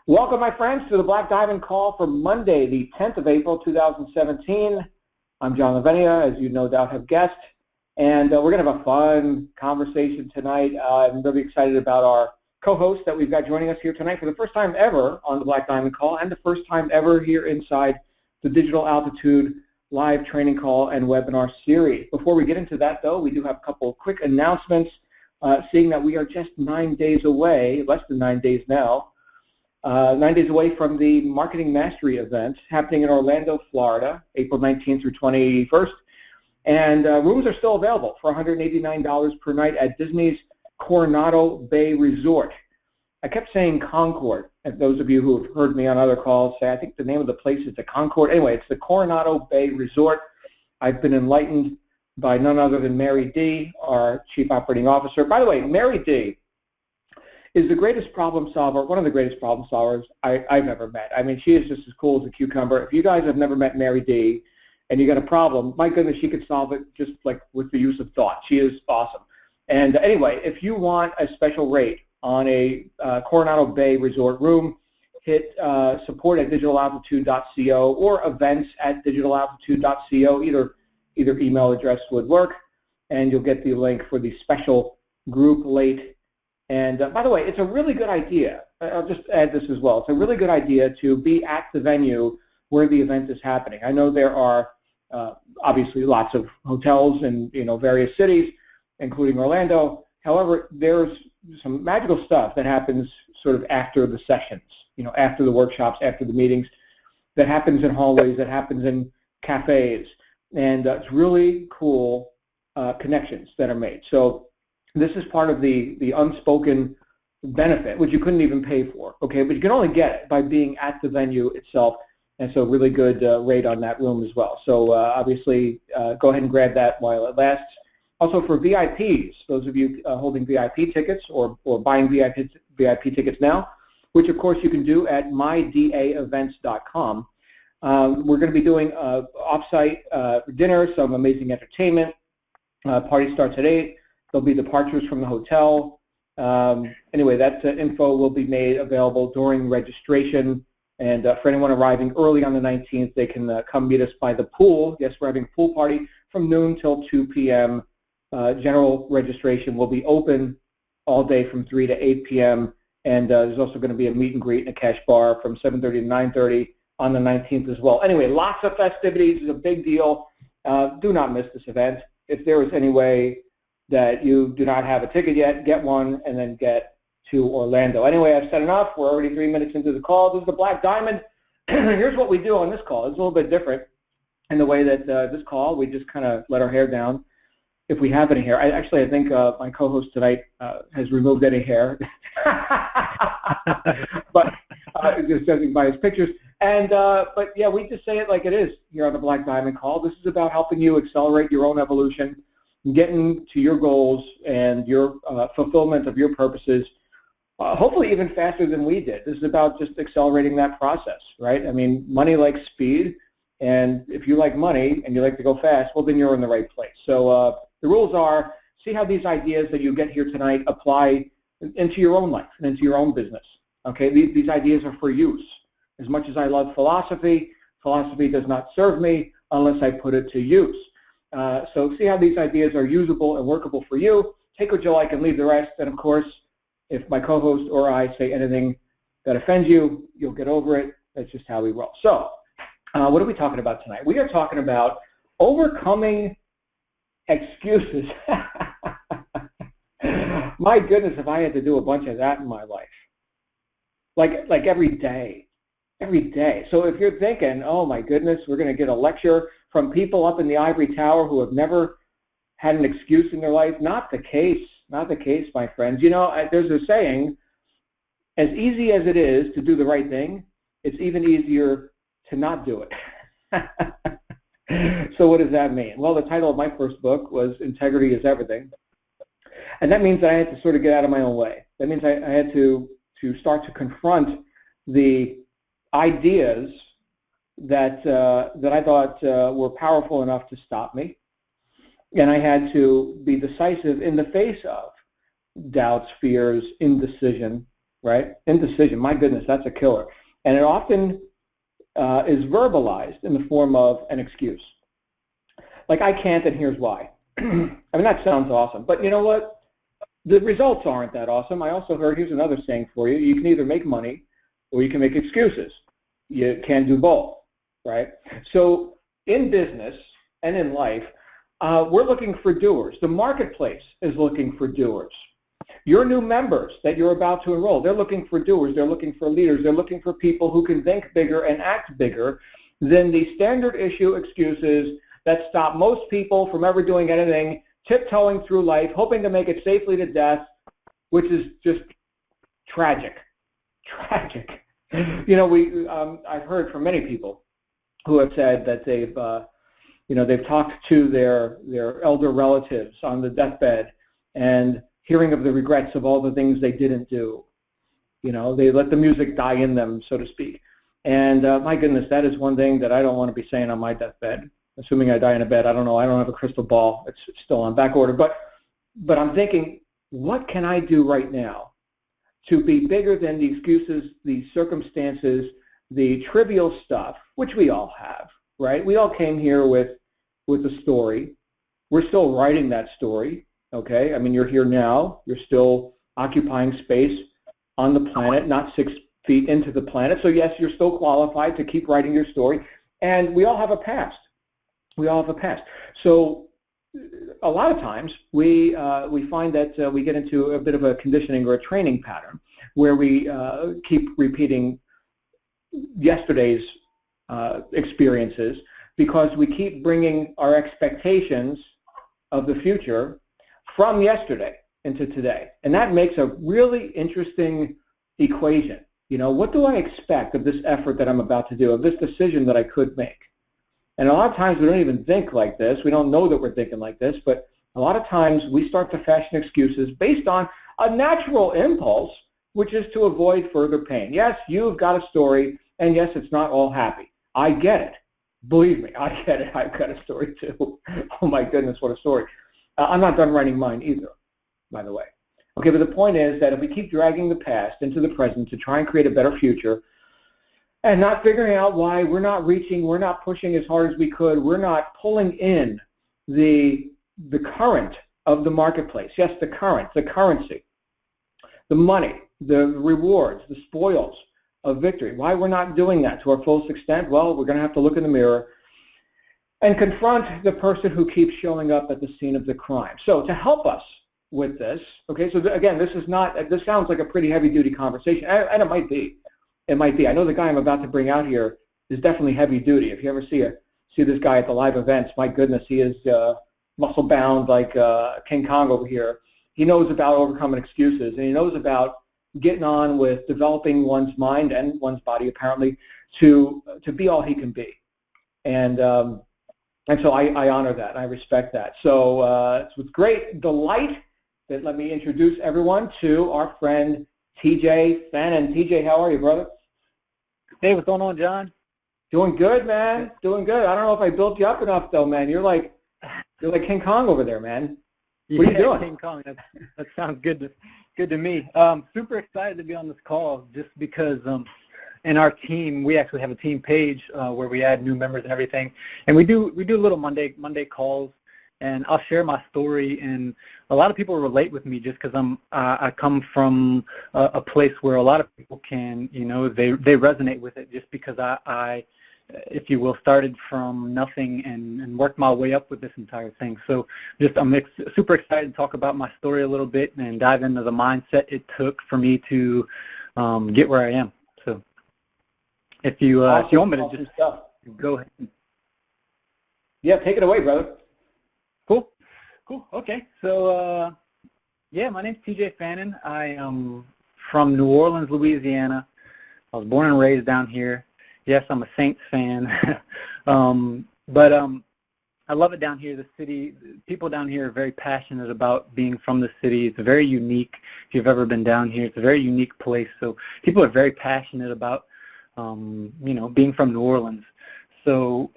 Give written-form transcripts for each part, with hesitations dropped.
Welcome, my friends, to the Black Diamond Call for Monday, the 10th of April, 2017. I'm John Lavenia, as you no doubt have guessed, and we're going to have a fun conversation tonight. I'm really excited about our co-host that we've got joining us here tonight for the first time ever on the Black Diamond Call and the first time ever here inside the Digital Altitude live training call and webinar series. Before we get into that, though, we do have a couple of quick announcements, seeing that we are just 9 days away, less than 9 days now, 9 days away from the Marketing Mastery event happening in Orlando, Florida, April 19th through 21st. And rooms are still available for $189 per night at Disney's Coronado Bay Resort. I kept saying Concord, and those of you who have heard me on other calls say, I think the name of the place is the Concord. Anyway, it's the Coronado Bay Resort. I've been enlightened by none other than Mary D., our Chief Operating Officer. By the way, Mary D. is the greatest problem solver, one of the greatest problem solvers I've ever met. I mean, she is just as cool as a cucumber. If you guys have never met Mary D. and you got a problem, my goodness, she could solve it just like with the use of thought. She is awesome. And anyway, if you want a special rate on a Coronado Bay Resort room, hit support at digitalaltitude.co or events at digitalaltitude.co. Either email address would work, and you'll get the link for the special group rate. And by the way, it's a really good idea. I'll just add this as well. It's a really good idea to be at the venue where the event is happening. I know there are obviously lots of hotels in various cities, including Orlando. However, there's some magical stuff that happens sort of after the sessions, after the workshops, after the meetings, that happens in hallways, that happens in cafes. And it's really cool connections that are made. So this is part of the unspoken benefit, which you couldn't even pay for, okay? But you can only get it by being at the venue itself, and so really good rate on that room as well. So obviously, go ahead and grab that while it lasts. Also for VIPs, those of you holding VIP tickets or buying VIP tickets now, which of course you can do at mydaevents.com. We're going to be doing off-site dinner, some amazing entertainment. Party starts at 8. There'll be departures from the hotel. Anyway, that info will be made available during registration. And for anyone arriving early on the 19th, they can come meet us by the pool. Yes, we're having a pool party from noon till 2 p.m. General registration will be open all day from 3 to 8 p.m. And there's also going to be a meet and greet and a cash bar from 7:30 to 9:30 on the 19th as well. Anyway, lots of festivities. It's a big deal. Do not miss this event. If there is any way that you do not have a ticket yet, get one and then get to Orlando. Anyway, I've said enough. We're already 3 minutes into the call. This is the Black Diamond. Here's what we do on this call. It's a little bit different in the way that this call, we just kind of let our hair down if we have any hair. I think my co-host tonight has removed any hair, but just judging by his pictures. And but yeah, we just say it like it is here on the Black Diamond Call. This is about helping you accelerate your own evolution, getting to your goals and your fulfillment of your purposes, hopefully even faster than we did. This is about just accelerating that process, right? I mean, money likes speed, and if you like money and you like to go fast, well, then you're in the right place. So the rules are, see how these ideas that you get here tonight apply into your own life and into your own business, okay? These ideas are for use. As much as I love philosophy, philosophy does not serve me unless I put it to use. So see how these ideas are usable and workable for you. Take what you like and leave the rest. And of course, if my co-host or I say anything that offends you, you'll get over it. That's just how we roll. So what are we talking about tonight? We are talking about overcoming excuses. My goodness, if I had to do a bunch of that in my life, like every day. Every day. So if you're thinking, oh my goodness, we're going to get a lecture from people up in the ivory tower who have never had an excuse in their life, not the case. Not the case, my friends. There's a saying, as easy as it is to do the right thing, it's even easier to not do it. So what does that mean? Well, the title of my first book was Integrity is Everything. And that means that I had to sort of get out of my own way. That means I had to start to confront the ideas that I thought were powerful enough to stop me. And I had to be decisive in the face of doubts, fears, indecision, right? Indecision, my goodness, that's a killer. And it often is verbalized in the form of an excuse. Like, I can't, and here's why. I mean, that sounds awesome. But you know what? The results aren't that awesome. I also heard, here's another saying for you. You can either make money or you can make excuses. You can't do both, right? So in business and in life, we're looking for doers. The marketplace is looking for doers. Your new members that you're about to enroll, they're looking for doers. They're looking for leaders. They're looking for people who can think bigger and act bigger than the standard issue excuses that stop most people from ever doing anything, tiptoeing through life, hoping to make it safely to death, which is just tragic. Tragic. You know, I've heard from many people who have said that they've talked to their elder relatives on the deathbed and hearing of the regrets of all the things they didn't do. You know, they let the music die in them, so to speak. And my goodness, that is one thing that I don't want to be saying on my deathbed. Assuming I die in a bed, I don't know. I don't have a crystal ball. It's still on back order. But I'm thinking, what can I do right now to be bigger than the excuses, the circumstances, the trivial stuff, which we all have, right? We all came here with a story. We're still writing that story, okay? I mean, you're here now. You're still occupying space on the planet, not 6 feet into the planet. So yes, you're still qualified to keep writing your story. And we all have a past. We all have a past. So a lot of times we find that we get into a bit of a conditioning or a training pattern where we keep repeating yesterday's experiences because we keep bringing our expectations of the future from yesterday into today. And that makes a really interesting equation. You know, what do I expect of this effort that I'm about to do, of this decision that I could make? And a lot of times we don't even think like this. We don't know that we're thinking like this, but a lot of times we start to fashion excuses based on a natural impulse, which is to avoid further pain. Yes, you've got a story, and yes, it's not all happy. I get it. Believe me, I get it. I've got a story too. Oh my goodness, what a story. I'm not done writing mine either, by the way. Okay, but the point is that if we keep dragging the past into the present to try and create a better future, and not figuring out why we're not reaching, we're not pushing as hard as we could, we're not pulling in the current of the marketplace. Yes, the current, the currency, the money, the rewards, the spoils of victory. Why we're not doing that to our fullest extent? Well, we're going to have to look in the mirror and confront the person who keeps showing up at the scene of the crime. So to help us with this, okay, so again, this sounds like a pretty heavy-duty conversation, and it might be. It might be. I know the guy I'm about to bring out here is definitely heavy duty. If you ever see this guy at the live events, my goodness, he is muscle bound like King Kong over here. He knows about overcoming excuses, and he knows about getting on with developing one's mind and one's body, apparently, to be all he can be. And so I honor that. I respect that. So it's with great delight that let me introduce everyone to our friend TJ Fannin. TJ, how are you, brother? Hey, what's going on, John? Doing good, man. Doing good. I don't know if I built you up enough, though, man. You're like King Kong over there, man. What are you doing? King Kong. That sounds good to me. Super excited to be on this call just because in our team we actually have a team page where we add new members and everything, and we do little Monday calls. And I'll share my story, and a lot of people relate with me just because I come from a place where a lot of people can, you know, they resonate with it just because I if you will, started from nothing and worked my way up with this entire thing. So I'm super excited to talk about my story a little bit and dive into the mindset it took for me to get where I am. So if you want me to just go ahead. Yeah, take it away, brother. Cool. Okay. So, yeah, my name's TJ Fannin. I am from New Orleans, Louisiana. I was born and raised down here. Yes, I'm a Saints fan. But I love it down here. The city, people down here are very passionate about being from the city. It's very unique. If you've ever been down here, it's a very unique place. So people are very passionate about, being from New Orleans. So,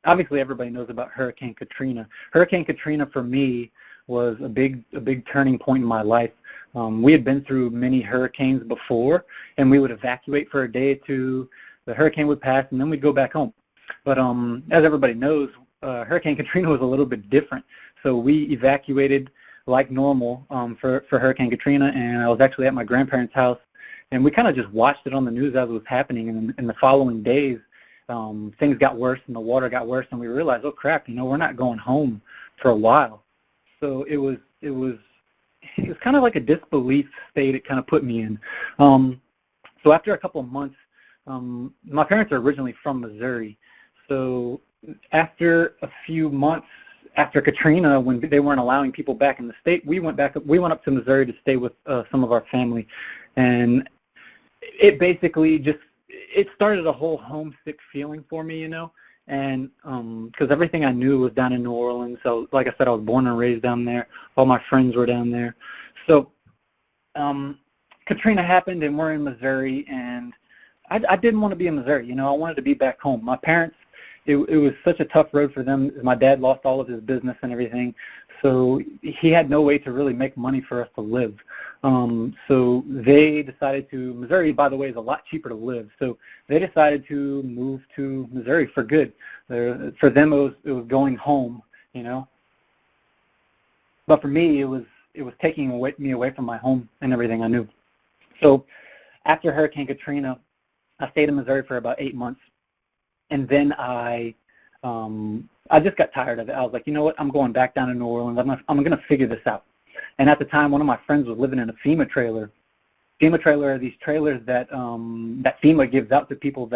obviously, everybody knows about Hurricane Katrina. Hurricane Katrina, for me, was a big turning point in my life. We had been through many hurricanes before, and we would evacuate for a day or two. The hurricane would pass, and then we'd go back home. But as everybody knows, Hurricane Katrina was a little bit different. So we evacuated like normal for Hurricane Katrina, and I was actually at my grandparents' house, and we kind of just watched it on the news as it was happening. And in the following days, things got worse, and the water got worse, and we realized, oh crap, we're not going home for a while. So it was kind of like a disbelief state it kind of put me in. So after a couple of months, my parents are originally from Missouri. So after a few months after Katrina, when they weren't allowing people back in the state, we went up to Missouri to stay with some of our family. And it basically it started a whole homesick feeling for me, and because everything I knew was down in New Orleans. So like I said, I was born and raised down there. All my friends were down there. So Katrina happened, and we're in Missouri, and I didn't want to be in Missouri. I wanted to be back home. My parents, it was such a tough road for them. My dad lost all of his business and everything, so he had no way to really make money for us to live. So they decided Missouri, by the way, is a lot cheaper to live, so they decided to move to Missouri for good. For them, it was going home, But for me, it was taking me away from my home and everything I knew. So after Hurricane Katrina, I stayed in Missouri for about 8 months. And then I just got tired of it. I was like, you know what? I'm going back down to New Orleans. I'm going to figure this out. And at the time, one of my friends was living in a FEMA trailer. FEMA trailer are these trailers that FEMA gives out to people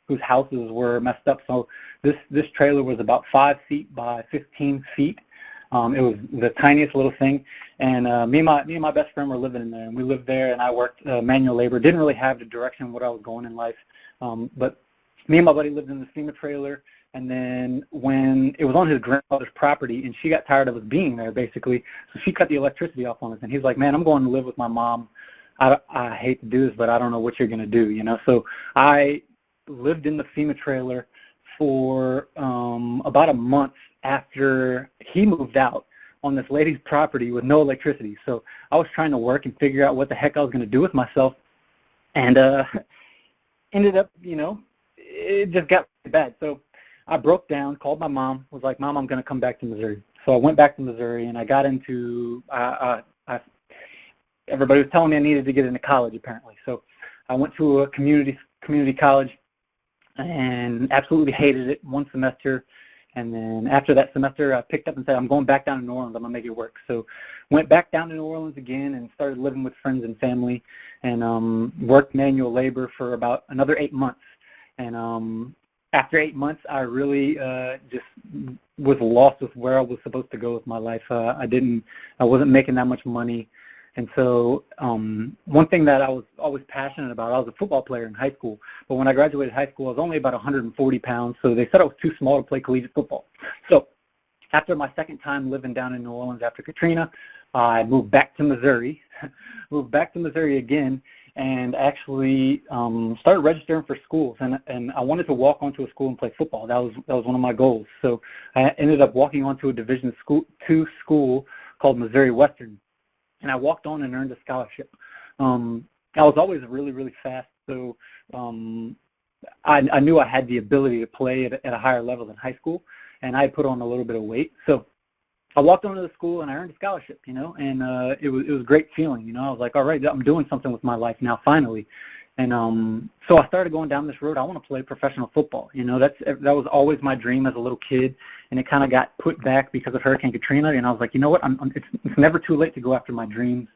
whose houses were messed up. So this trailer was about 5 feet by 15 feet. It was the tiniest little thing. And me and my best friend were living in there. And we lived there, and I worked manual labor. Didn't really have the direction of what I was going in life, but me and my buddy lived in the FEMA trailer, and then when it was on his grandmother's property, and she got tired of us being there, basically, so she cut the electricity off on us, and he's like, man, I'm going to live with my mom. I hate to do this, but I don't know what you're going to do, So I lived in the FEMA trailer for about a month after he moved out on this lady's property with no electricity. So I was trying to work and figure out what the heck I was going to do with myself, and ended up, it just got bad. So I broke down, called my mom, was like, Mom, I'm going to come back to Missouri. So I went back to Missouri, and I got into, everybody was telling me I needed to get into college, apparently. So I went to a community college and absolutely hated it one semester. And then after that semester, I picked up and said, I'm going back down to New Orleans. I'm going to make it work. So went back down to New Orleans again and started living with friends and family, and worked manual labor for about another 8 months. And after 8 months, I really just was lost with where I was supposed to go with my life. I wasn't making that much money. And so one thing that I was always passionate about, I was a football player in high school, but when I graduated high school, I was only about 140 pounds, so they said I was too small to play collegiate football. So after my second time living down in New Orleans after Katrina, I moved back to Missouri, again, and actually started registering for schools. And I wanted to walk onto a school and play football. That was one of my goals. So I ended up walking onto a Division II school called Missouri Western. And I walked on and earned a scholarship. I was always really, really fast, so I knew I had the ability to play at a higher level than high school, and I had put on a little bit of weight. So I walked onto the school and I earned a scholarship, and it was a great feeling. I was like, all right, I'm doing something with my life now, finally. And so I started going down this road. I want to play professional football. That was always my dream as a little kid, and it kind of got put back because of Hurricane Katrina. And I was like, you know what? It's never too late to go after my dreams.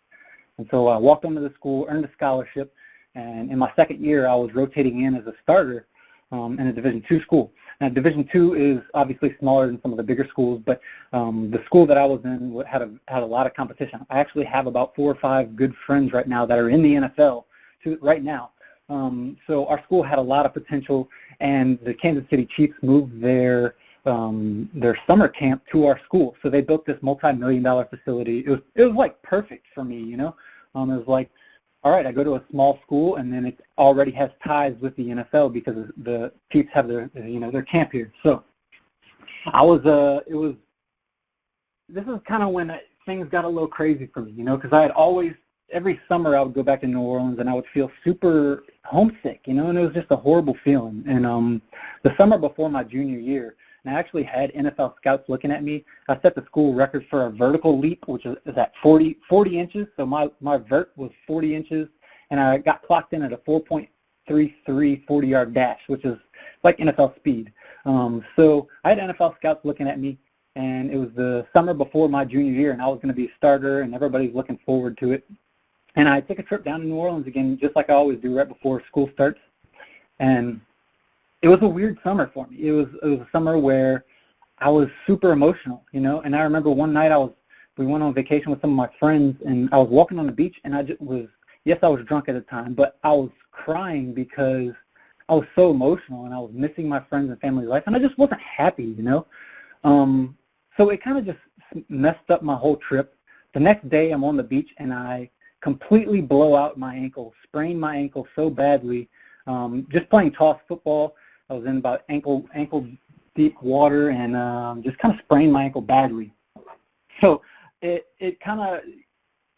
And so I walked onto the school, earned a scholarship, and in my second year, I was rotating in as a starter in a Division II school. Now, Division II is obviously smaller than some of the bigger schools, but the school that I was in had a lot of competition. I actually have about 4 or 5 good friends right now that are in the NFL right now. So our school had a lot of potential, and the Kansas City Chiefs moved their summer camp to our school. So they built this multi-million-dollar facility. It was like perfect for me, It was like, all right, I go to a small school, and then it already has ties with the NFL because the Chiefs have their camp here. So this is kind of when things got a little crazy for me, because I had always, every summer I would go back to New Orleans and I would feel super homesick, and it was just a horrible feeling. And the summer before my junior year, and I actually had NFL scouts looking at me. I set the school record for a vertical leap, which is at 40 inches. So my vert was 40 inches, and I got clocked in at a 4.33 40-yard dash, which is like NFL speed. So I had NFL scouts looking at me, and it was the summer before my junior year, and I was going to be a starter, and everybody's looking forward to it. And I took a trip down to New Orleans again, just like I always do right before school starts. And it was a weird summer for me. It was a summer where I was super emotional, And I remember one night we went on vacation with some of my friends, and I was walking on the beach, and I was drunk at the time, but I was crying because I was so emotional, and I was missing my friends and family life, and I just wasn't happy, So it kind of just messed up my whole trip. The next day, I'm on the beach, and I completely blow out my ankle, sprain my ankle so badly. Just playing toss football, I was in about ankle deep water, and just kind of sprained my ankle badly. So it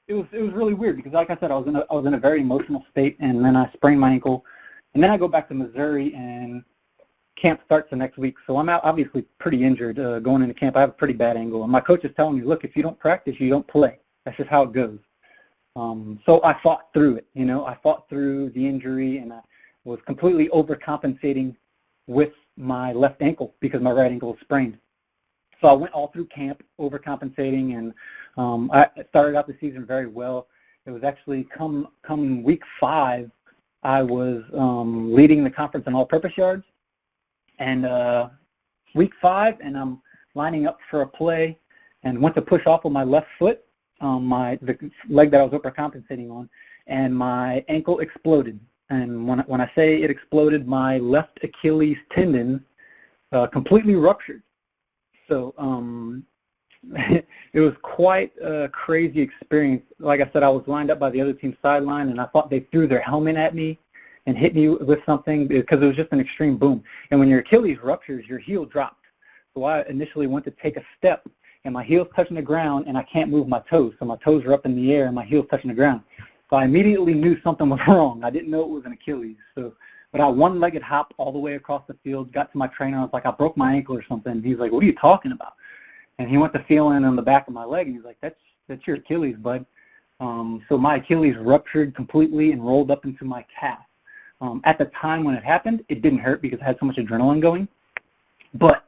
was really weird because, like I said, I was in a very emotional state, and then I sprained my ankle, and then I go back to Missouri, and camp starts the next week. So I'm out, obviously pretty injured going into camp. I have a pretty bad ankle, and my coach is telling me, look, if you don't practice, you don't play. That's just how it goes. So I fought through it, I fought through the injury, and I was completely overcompensating with my left ankle because my right ankle was sprained. So I went all through camp overcompensating, and I started out the season very well. It was actually come week 5, I was leading the conference in all-purpose yards, and week 5, and I'm lining up for a play, and went to push off with my left foot, the leg that I was overcompensating on, and my ankle exploded. And when I say it exploded, my left Achilles tendon completely ruptured. So it was quite a crazy experience. Like I said, I was lined up by the other team's sideline, and I thought they threw their helmet at me and hit me with something because it was just an extreme boom. And when your Achilles ruptures, your heel drops. So I initially went to take a step, and my heel's touching the ground, and I can't move my toes. So my toes are up in the air, and my heel's touching the ground. So I immediately knew something was wrong. I didn't know it was an Achilles. But I one-legged hop all the way across the field, got to my trainer. I was like, I broke my ankle or something. And he's like, what are you talking about? And he went to feeling on the back of my leg, and he's like, that's your Achilles, bud. So my Achilles ruptured completely and rolled up into my calf. At the time when it happened, it didn't hurt because I had so much adrenaline going. But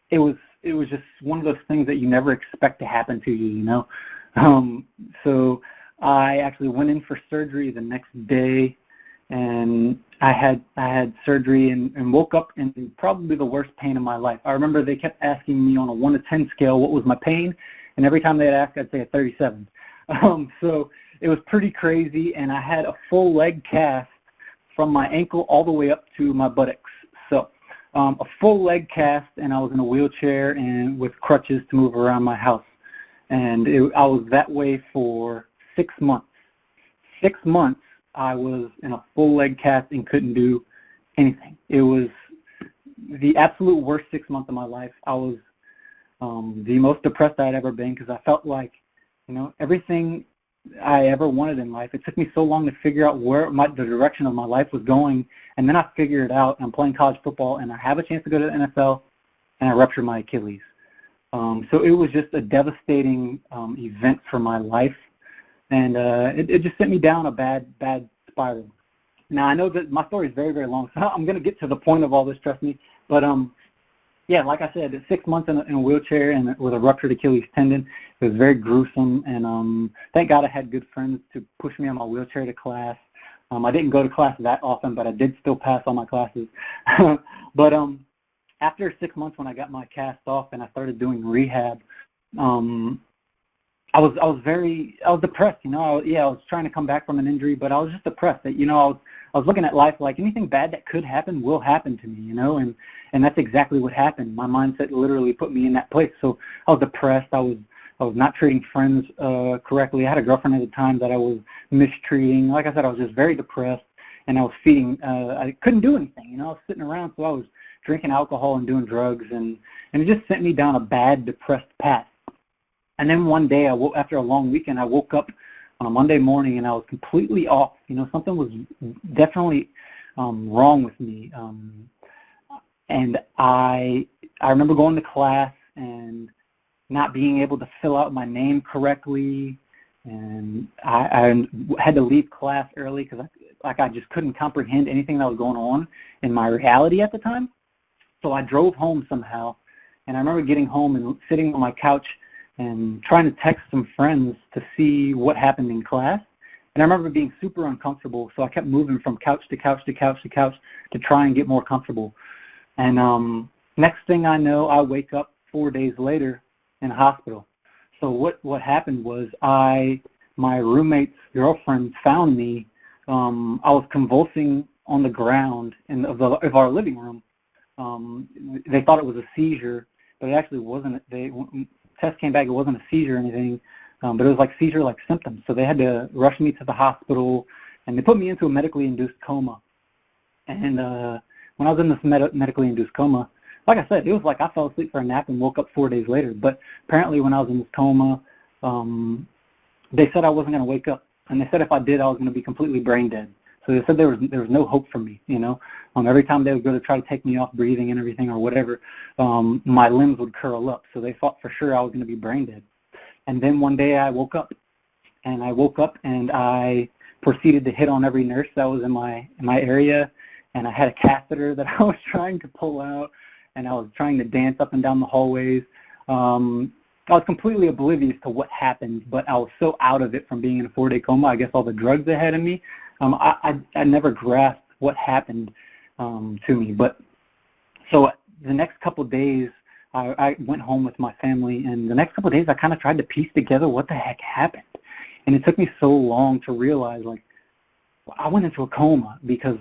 it was just one of those things that you never expect to happen to you, So I actually went in for surgery the next day, and I had surgery and woke up in probably the worst pain of my life. I remember they kept asking me on a 1 to 10 scale what was my pain, and every time they'd ask, I'd say a 37. So it was pretty crazy, and I had a full leg cast from my ankle all the way up to my buttocks. So a full leg cast, and I was in a wheelchair and with crutches to move around my house. And I was that way for 6 months. 6 months I was in a full leg cast and couldn't do anything. It was the absolute worst 6 months of my life. I was the most depressed I'd ever been because I felt like, everything I ever wanted in life. It took me so long to figure out where the direction of my life was going, and then I figured it out. I'm playing college football, and I have a chance to go to the NFL, and I ruptured my Achilles. So it was just a devastating event for my life, and it just sent me down a bad spiral. Now, I know that my story is very, very long, so I'm going to get to the point of all this, trust me. But, yeah, like I said, 6 months in a wheelchair and with a ruptured Achilles tendon. It was very gruesome, and thank God I had good friends to push me on my wheelchair to class. I didn't go to class that often, but I did still pass all my classes. But after 6 months, when I got my cast off and I started doing rehab, I was depressed. I was trying to come back from an injury, but I was just depressed. That I was looking at life like anything bad that could happen will happen to me. And that's exactly what happened. My mindset literally put me in that place. So I was depressed. I was not treating friends correctly. I had a girlfriend at the time that I was mistreating. Like I said, I was just very depressed, and I was feeding. I couldn't do anything. I was sitting around, so I was drinking alcohol and doing drugs, and it just sent me down a bad, depressed path. And then one day, after a long weekend, I woke up on a Monday morning and I was completely off. Something was definitely wrong with me. And I remember going to class and not being able to fill out my name correctly, and I had to leave class early because I just couldn't comprehend anything that was going on in my reality at the time. So I drove home somehow, and I remember getting home and sitting on my couch and trying to text some friends to see what happened in class. And I remember being super uncomfortable, so I kept moving from couch to couch to couch to couch to try and get more comfortable. And next thing I know, I wake up 4 days later in a hospital. So what happened was my roommate's girlfriend found me. I was convulsing on the ground of our living room. They thought it was a seizure, but it actually wasn't. Test came back, it wasn't a seizure or anything, but it was like seizure-like symptoms. So they had to rush me to the hospital, and they put me into a medically induced coma. And when I was in this medically induced coma, like I said, it was like I fell asleep for a nap and woke up 4 days later. But apparently when I was in this coma, they said I wasn't going to wake up. And they said if I did, I was going to be completely brain dead. So they said there was no hope for me, Every time they would go to try to take me off breathing and everything or whatever, my limbs would curl up. So they thought for sure I was going to be brain dead. And then one day I woke up. And I proceeded to hit on every nurse that was in my area. And I had a catheter that I was trying to pull out. And I was trying to dance up and down the hallways. I was completely oblivious to what happened, but I was so out of it from being in a 4-day coma, I guess all the drugs ahead of me, I never grasped what happened to me. But so the next couple of days, I went home with my family, and the next couple of days I kind of tried to piece together what the heck happened. And it took me so long to realize, like, I went into a coma because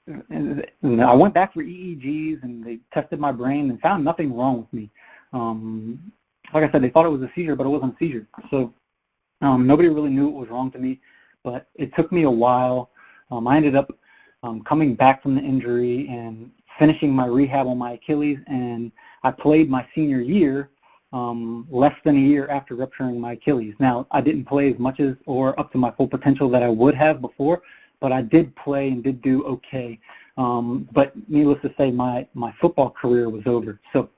I went back for EEGs, and they tested my brain and found nothing wrong with me. Like I said, they thought it was a seizure, but it wasn't a seizure. So nobody really knew what was wrong to me, but it took me a while. I ended up coming back from the injury and finishing my rehab on my Achilles, and I played my senior year less than a year after rupturing my Achilles. Now, I didn't play as much as or up to my full potential that I would have before, but I did play and did do okay. But needless to say, my football career was over. So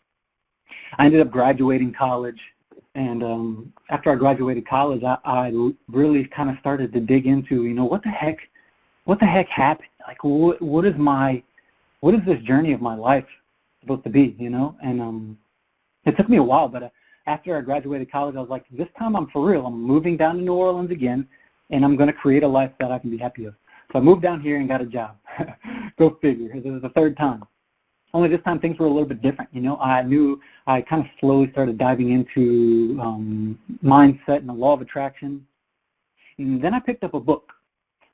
I ended up graduating college, and after I graduated college, I really kind of started to dig into, what the heck happened? Like, what is this journey of my life supposed to be, And it took me a while, but after I graduated college, I was like, this time I'm for real. I'm moving down to New Orleans again, and I'm going to create a life that I can be happy with. So I moved down here and got a job. Go figure. This is the third time. Only this time things were a little bit different. I kind of slowly started diving into mindset and the law of attraction. And then I picked up a book,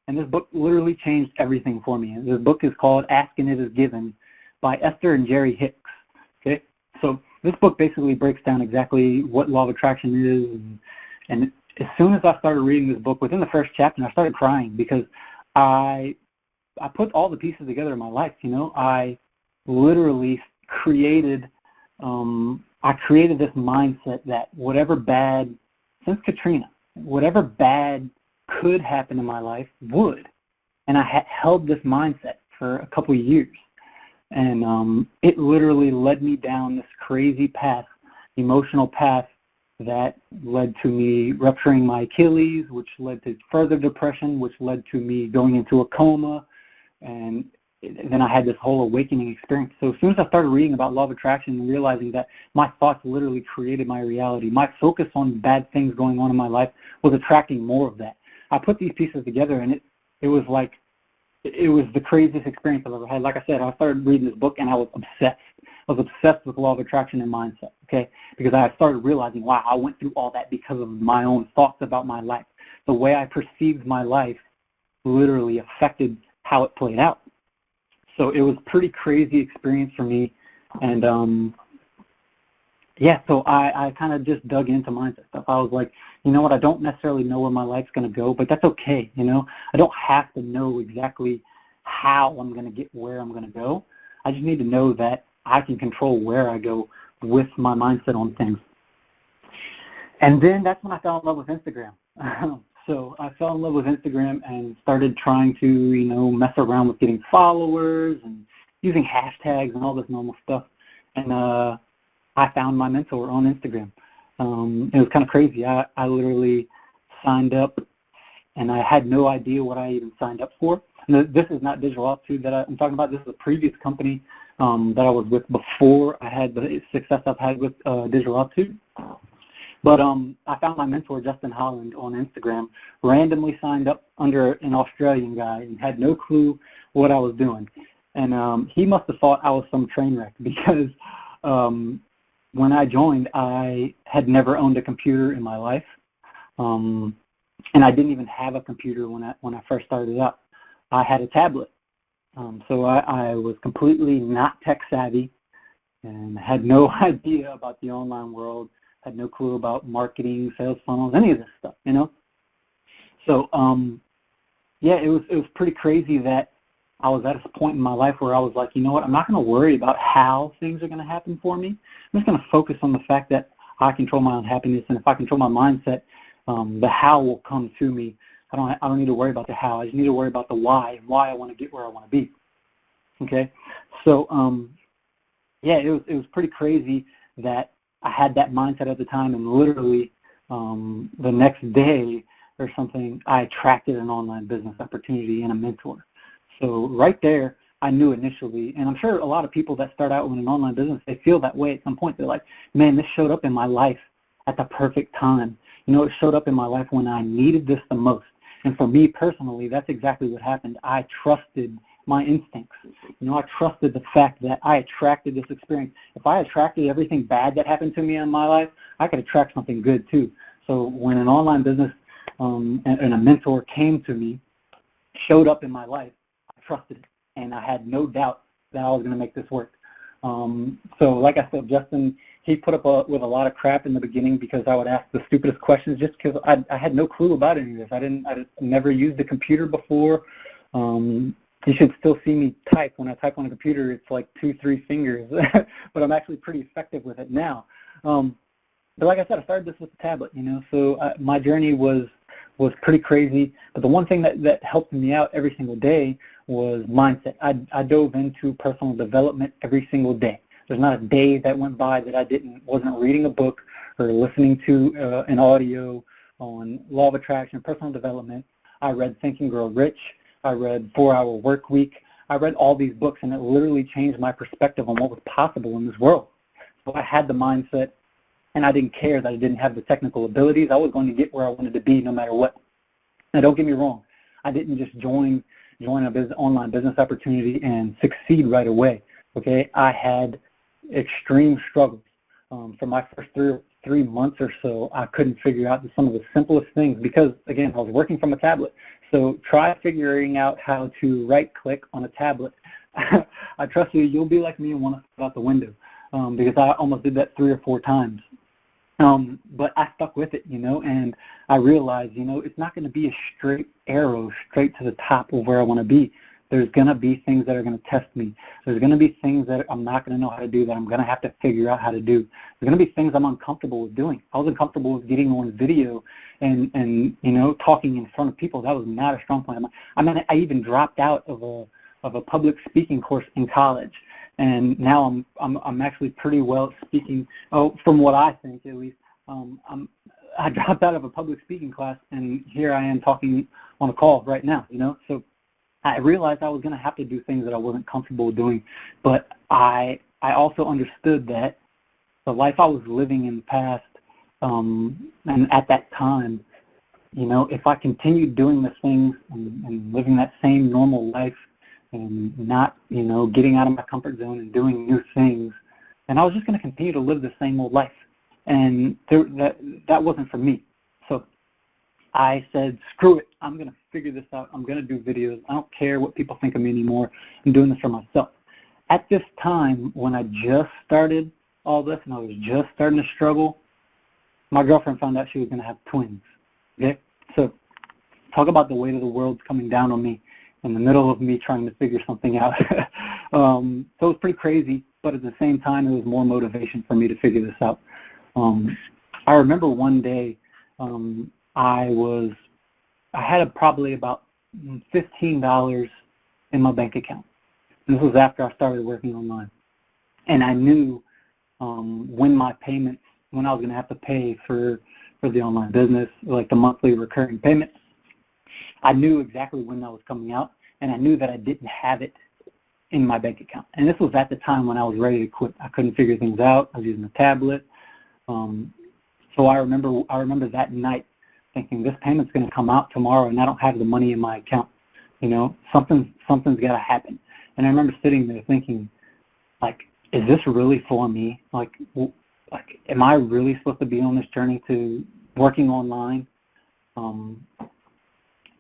and this book literally changed everything for me. This book is called Ask and It Is Given by Esther and Jerry Hicks. Okay, so this book basically breaks down exactly what law of attraction is, and as soon as I started reading this book, within the first chapter, I started crying because I put all the pieces together in my life. I literally created this mindset that whatever bad, since Katrina, whatever bad could happen in my life would. And I had held this mindset for a couple of years. And it literally led me down this crazy path, emotional path, that led to me rupturing my Achilles, which led to further depression, which led to me going into a coma. And then I had this whole awakening experience. So as soon as I started reading about law of attraction and realizing that my thoughts literally created my reality, my focus on bad things going on in my life was attracting more of that. I put these pieces together, and it was the craziest experience I've ever had. Like I said, I started reading this book, and I was obsessed. I was obsessed with law of attraction and mindset, okay? Because I started realizing, wow, I went through all that because of my own thoughts about my life. The way I perceived my life literally affected how it played out. So it was a pretty crazy experience for me. And yeah, so I kind of just dug into mindset stuff. I was like, you know what, I don't necessarily know where my life's going to go, but that's okay, I don't have to know exactly how I'm going to get where I'm going to go. I just need to know that I can control where I go with my mindset on things. And then that's when I fell in love with Instagram. So I fell in love with Instagram and started trying to, mess around with getting followers and using hashtags and all this normal stuff. And I found my mentor on Instagram. It was kind of crazy. I literally signed up, and I had no idea what I even signed up for. And this is not BD042 that I'm talking about. This is a previous company that I was with before I had the success I've had with BD042. But I found my mentor, Justin Holland, on Instagram, randomly signed up under an Australian guy and had no clue what I was doing. And he must have thought I was some train wreck because when I joined, I had never owned a computer in my life. And I didn't even have a computer when I first started up. I had a tablet. So I was completely not tech savvy and had no idea about the online world. Had no clue about marketing, sales funnels, any of this stuff, So, yeah, it was pretty crazy that I was at a point in my life where I was like, you know what, I'm not going to worry about how things are going to happen for me. I'm just going to focus on the fact that I control my own happiness, and if I control my mindset, the how will come to me. I don't need to worry about the how. I just need to worry about the why and why I want to get where I want to be. Okay, so yeah, it was pretty crazy that I had that mindset at the time, and literally the next day or something, I attracted an online business opportunity and a mentor. So right there, I knew initially, and I'm sure a lot of people that start out with an online business, they feel that way at some point. They're like, man, this showed up in my life at the perfect time. It showed up in my life when I needed this the most. And for me personally, that's exactly what happened. I trusted my instincts. I trusted the fact that I attracted this experience. If I attracted everything bad that happened to me in my life, I could attract something good too. So when an online business and a mentor came to me, showed up in my life, I trusted it, and I had no doubt that I was going to make this work. So like I said, Justin, he put up with a lot of crap in the beginning because I would ask the stupidest questions just because I had no clue about any of this. I never used a computer before. You should still see me type. When I type on a computer, it's like 2-3 fingers, but I'm actually pretty effective with it now. But like I said, I started this with the tablet, so my journey was pretty crazy. But the one thing that helped me out every single day was mindset. I dove into personal development every single day. There's not a day that went by that I wasn't reading a book or listening to an audio on law of attraction, personal development. I read Think and Grow Rich. I read 4-Hour Work Week. I read all these books, and it literally changed my perspective on what was possible in this world. So I had the mindset, and I didn't care that I didn't have the technical abilities. I was going to get where I wanted to be no matter what. Now, don't get me wrong. I didn't just join a online business opportunity and succeed right away. Okay, I had extreme struggles. For my first three months or so, I couldn't figure out some of the simplest things because, again, I was working from a tablet. So try figuring out how to right-click on a tablet. I trust you, you'll be like me and want to step out the window because I almost did that 3 or 4 times. But I stuck with it, and I realized, it's not going to be a straight arrow straight to the top of where I want to be. There's going to be things that are going to test me. There's going to be things that I'm not going to know how to do that I'm going to have to figure out how to do. There's going to be things I'm uncomfortable with doing. I was uncomfortable with getting on video and talking in front of people. That was not a strong point. I even dropped out of a public speaking course in college, and now I'm actually pretty well at speaking. Oh, from what I think at least. I dropped out of a public speaking class, and here I am talking on a call right now. So I realized I was going to have to do things that I wasn't comfortable doing, but I also understood that the life I was living in the past, and at that time, if I continued doing the things and living that same normal life and not, getting out of my comfort zone and doing new things, then I was just going to continue to live the same old life. And that wasn't for me. So I said, screw it. I'm going to figure this out. I'm going to do videos. I don't care what people think of me anymore. I'm doing this for myself. At this time, when I just started all this and I was just starting to struggle, my girlfriend found out she was going to have twins. Okay? So talk about the weight of the world coming down on me in the middle of me trying to figure something out. So it was pretty crazy, but at the same time, it was more motivation for me to figure this out. I remember one day I had probably about $15 in my bank account. And this was after I started working online. And I knew when I was going to have to pay for the online business, like the monthly recurring payment. I knew exactly when that was coming out, and I knew that I didn't have it in my bank account. And this was at the time when I was ready to quit. I couldn't figure things out. I was using a tablet. So I remember that night thinking, this payment's going to come out tomorrow, and I don't have the money in my account. You know, something's got to happen. And I remember sitting there thinking, like, is this really for me? Like, am I really supposed to be on this journey to working online?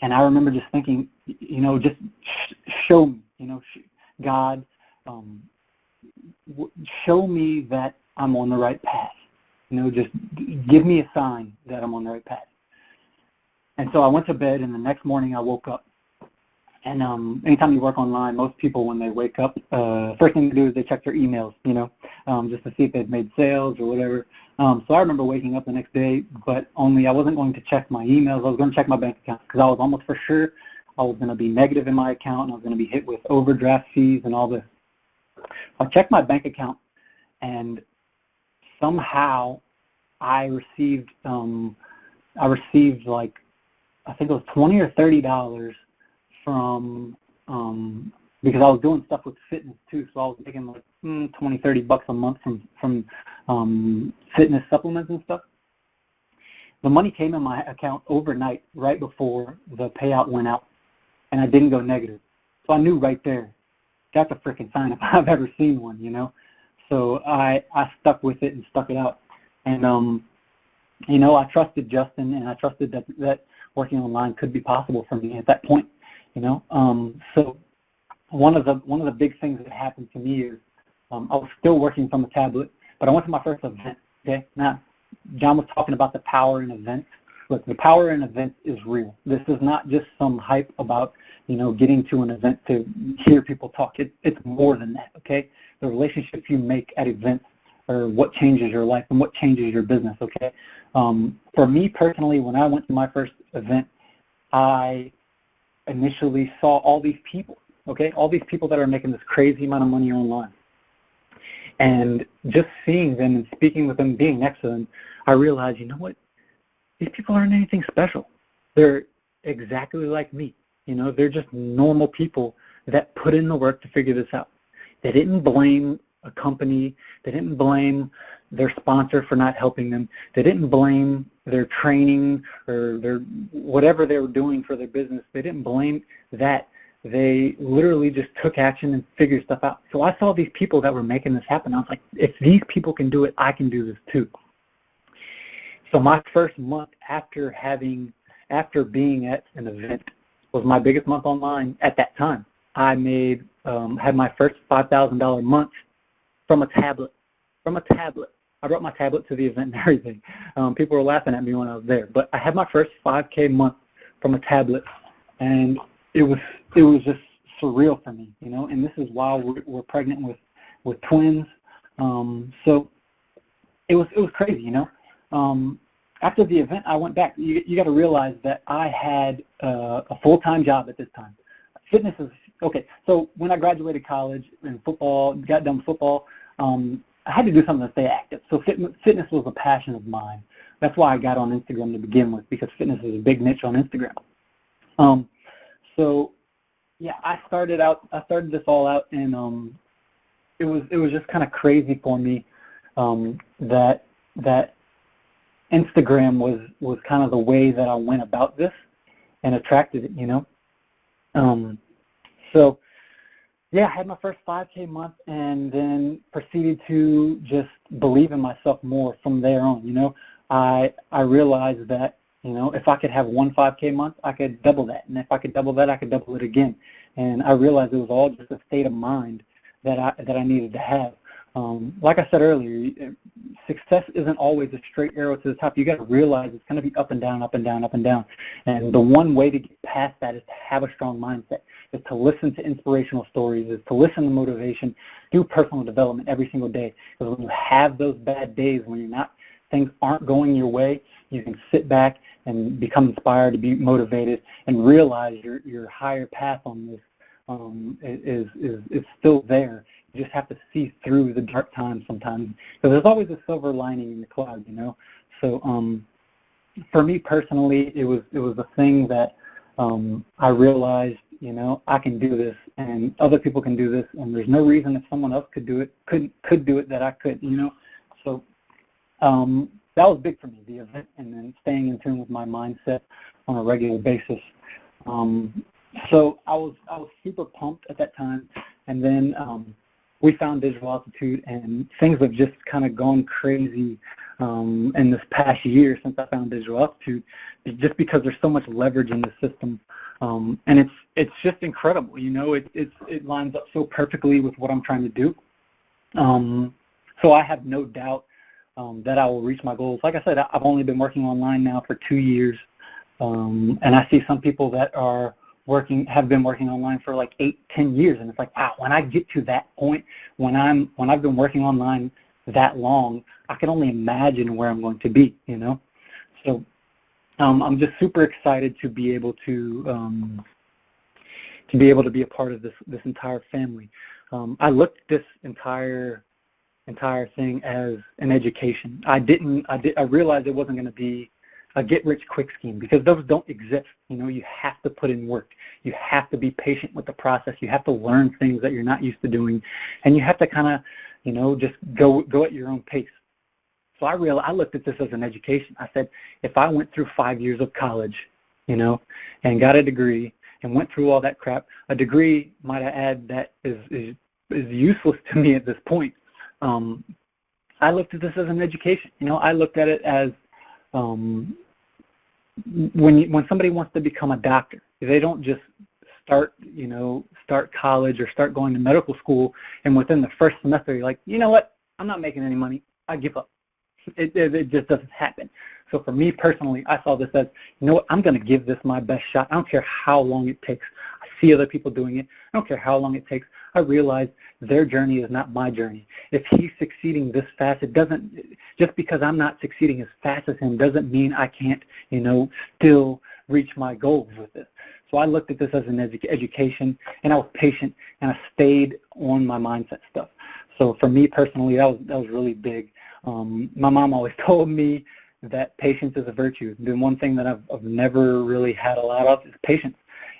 And I remember just thinking, you know, just show me, you know, God, show me that I'm on the right path. You know, just give me a sign that I'm on the right path. And so I went to bed, and the next morning I woke up. And anytime you work online, most people, when they wake up, first thing they do is they check their emails, you know, just to see if they've made sales or whatever. So I remember waking up the next day, but only I wasn't going to check my emails. I was going to check my bank account because I was almost for sure I was going to be negative in my account, and I was going to be hit with overdraft fees and all this. I checked my bank account, and somehow I received like, I think it was $20 or $30 from, because I was doing stuff with fitness too, so I was making like $20-$30 a month from fitness supplements and stuff. The money came in my account overnight, right before the payout went out, and I didn't go negative. So I knew right there, that's a freaking sign if I've ever seen one, you know. So I stuck with it and stuck it out, and you know, I trusted Justin, and I trusted that working online could be possible for me at that point. You know, so one of the big things that happened to me is I was still working from a tablet, but I went to my first event. Okay, now John was talking about the power in events. Look, the power in events is real. This is not just some hype about, you know, getting to an event to hear people talk. It's more than that. Okay, the relationships you make at events are what changes your life and what changes your business. Okay, for me personally, when I went to my first event, I initially saw all these people, okay, all these people that are making this crazy amount of money online. And just seeing them and speaking with them, being next to them, I realized, you know what, these people aren't anything special. They're exactly like me. You know, they're just normal people that put in the work to figure this out. They didn't blame a company. They didn't blame their sponsor for not helping them. They didn't blame their training or their whatever they were doing for their business. They didn't blame that. They literally just took action and figured stuff out. So I saw these people that were making this happen. I was like, if these people can do it, I can do this too. So my first month after being at an event was my biggest month online at that time. I had my first $5,000 month from a tablet. I brought my tablet to the event and everything. People were laughing at me when I was there. But I had my first 5K month from a tablet, and it was just surreal for me, you know. And this is while we're pregnant with twins. So it was crazy, you know. After the event, I went back. You got to realize that I had a full-time job at this time. Fitness is okay. So when I graduated college and got done with football, I had to do something to stay active. So fitness was a passion of mine. That's why I got on Instagram to begin with, because fitness is a big niche on Instagram. So yeah, I started this all out, and it was just kind of crazy for me that Instagram was kind of the way that I went about this and attracted it, you know. So yeah, I had my first 5K month, and then proceeded to just believe in myself more from there on. You know, I realized that, you know, if I could have one 5K month, I could double that, and if I could double that, I could double it again. And I realized it was all just a state of mind that I needed to have. Like I said earlier, success isn't always a straight arrow to the top. You got to realize it's going to be up and down, up and down, up and down. And the one way to get past that is to have a strong mindset, is to listen to inspirational stories, is to listen to motivation, do personal development every single day. Because when you have those bad days, when you're not things aren't going your way, you can sit back and become inspired, to be motivated, and realize your higher path on this is still there. You just have to see through the dark times sometimes, because there's always a silver lining in the cloud, you know. So for me personally, it was a thing that I realized, you know, I can do this, and other people can do this, and there's no reason if someone else could do it, could do it, that I couldn't, you know. So that was big for me, the event, and then staying in tune with my mindset on a regular basis. So I was super pumped at that time, and then we found Digital Altitude, and things have just kind of gone crazy in this past year since I found Digital Altitude, just because there's so much leverage in the system, and it's just incredible. You know, it lines up so perfectly with what I'm trying to do. So I have no doubt that I will reach my goals. Like I said, I've only been working online now for 2 years, and I see some people that have been working online for like 8-10 years, and it's like, wow, when I get to that point, when I've been working online that long, I can only imagine where I'm going to be, you know. So I'm just super excited to be able to be a part of this entire family. I looked at this entire thing as an education. I realized it wasn't going to be a get-rich-quick scheme, because those don't exist. You know, you have to put in work. You have to be patient with the process. You have to learn things that you're not used to doing, and you have to kind of, you know, just go at your own pace. So I looked at this as an education. I said, if I went through 5 years of college, you know, and got a degree and went through all that crap, a degree, might I add, that is useless to me at this point. I looked at this as an education. You know, I looked at it as when somebody wants to become a doctor, they don't just start college or start going to medical school, and within the first semester you're like, you know what, I'm not making any money, I give up. It just doesn't happen. So for me personally, I saw this as, you know what, I'm going to give this my best shot. I don't care how long it takes. I see other people doing it. I don't care how long it takes. I realize their journey is not my journey. If he's succeeding this fast, just because I'm not succeeding as fast as him doesn't mean I can't, you know, still reach my goals with this. So I looked at this as an education, and I was patient, and I stayed on my mindset stuff. So for me personally, that was really big. My mom always told me that patience is a virtue. The one thing that I've never really had a lot of is patience.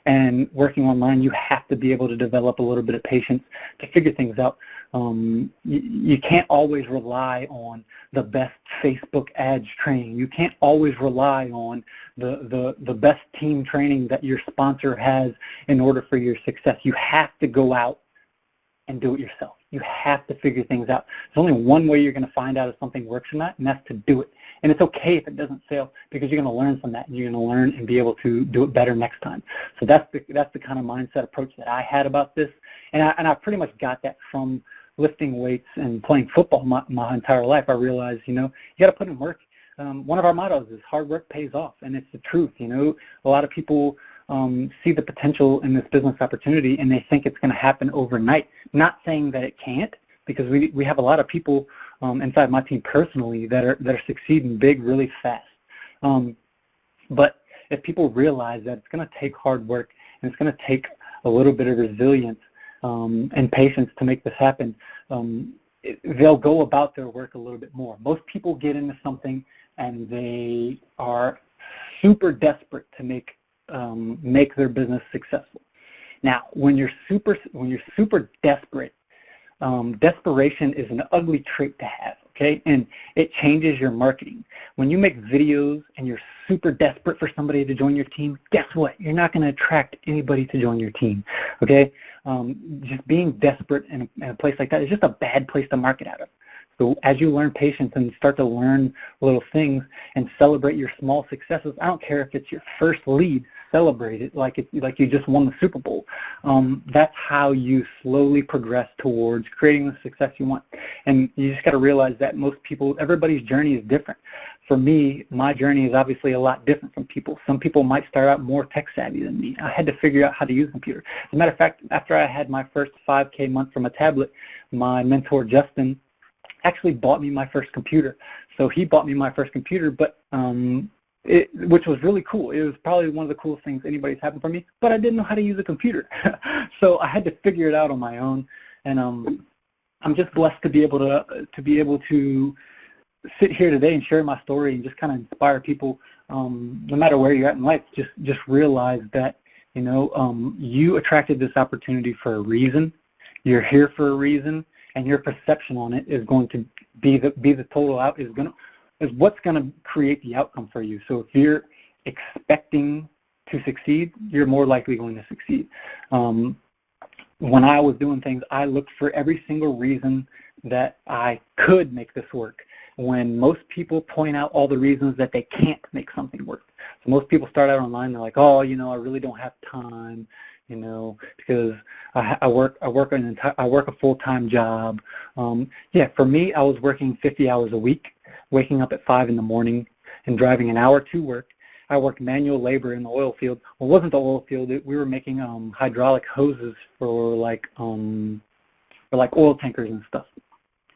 And working online, you have to be able to develop a little bit of patience to figure things out. You can't always rely on the best Facebook ads training. You can't always rely on the best team training that your sponsor has in order for your success. You have to go out and do it yourself. You have to figure things out. There's only one way you're going to find out if something works or not, and that's to do it. And it's okay if it doesn't fail, because you're going to learn from that, and you're going to learn and be able to do it better next time. So that's the kind of mindset approach that I had about this, and I pretty much got that from lifting weights and playing football my entire life. I realized, you know, you got to put in work. One of our mottos is hard work pays off, and it's the truth. You know, a lot of people see the potential in this business opportunity, and they think it's going to happen overnight. Not saying that it can't, because we have a lot of people inside my team personally that are succeeding big really fast. But if people realize that it's going to take hard work, and it's going to take a little bit of resilience and patience to make this happen, they'll go about their work a little bit more. Most people get into something and they are super desperate to make their business successful. Now, when you're super desperate, desperation is an ugly trait to have, okay? And it changes your marketing. When you make videos and you're super desperate for somebody to join your team, guess what? You're not going to attract anybody to join your team, okay? Just being desperate in a place like that is just a bad place to market out of. So as you learn patience and start to learn little things and celebrate your small successes, I don't care if it's your first lead, celebrate it like you just won the Super Bowl. That's how you slowly progress towards creating the success you want. And you just got to realize that everybody's journey is different. For me, my journey is obviously a lot different from people. Some people might start out more tech savvy than me. I had to figure out how to use a computer. As a matter of fact, after I had my first 5K month from a tablet, my mentor, Justin, actually bought me my first computer. So he bought me my first computer, but which was really cool. It was probably one of the coolest things anybody's happened for me, but I didn't know how to use a computer. So I had to figure it out on my own, and I'm just blessed to be able to sit here today and share my story and just kind of inspire people, no matter where you're at in life. Just realize that, you attracted this opportunity for a reason. You're here for a reason, and your perception on it is going to be the total out is what's going to create the outcome for you. So if you're expecting to succeed, you're more likely going to succeed. When I was doing things, I looked for every single reason that I could make this work, when most people point out all the reasons that they can't make something work. So most people start out online, they're like, oh, I really don't have time, because I work a full-time job. For me, I was working 50 hours a week, waking up at 5 in the morning and driving an hour to work. I worked manual labor in the oil field. Well, it wasn't the oil field. We were making hydraulic hoses for like oil tankers and stuff.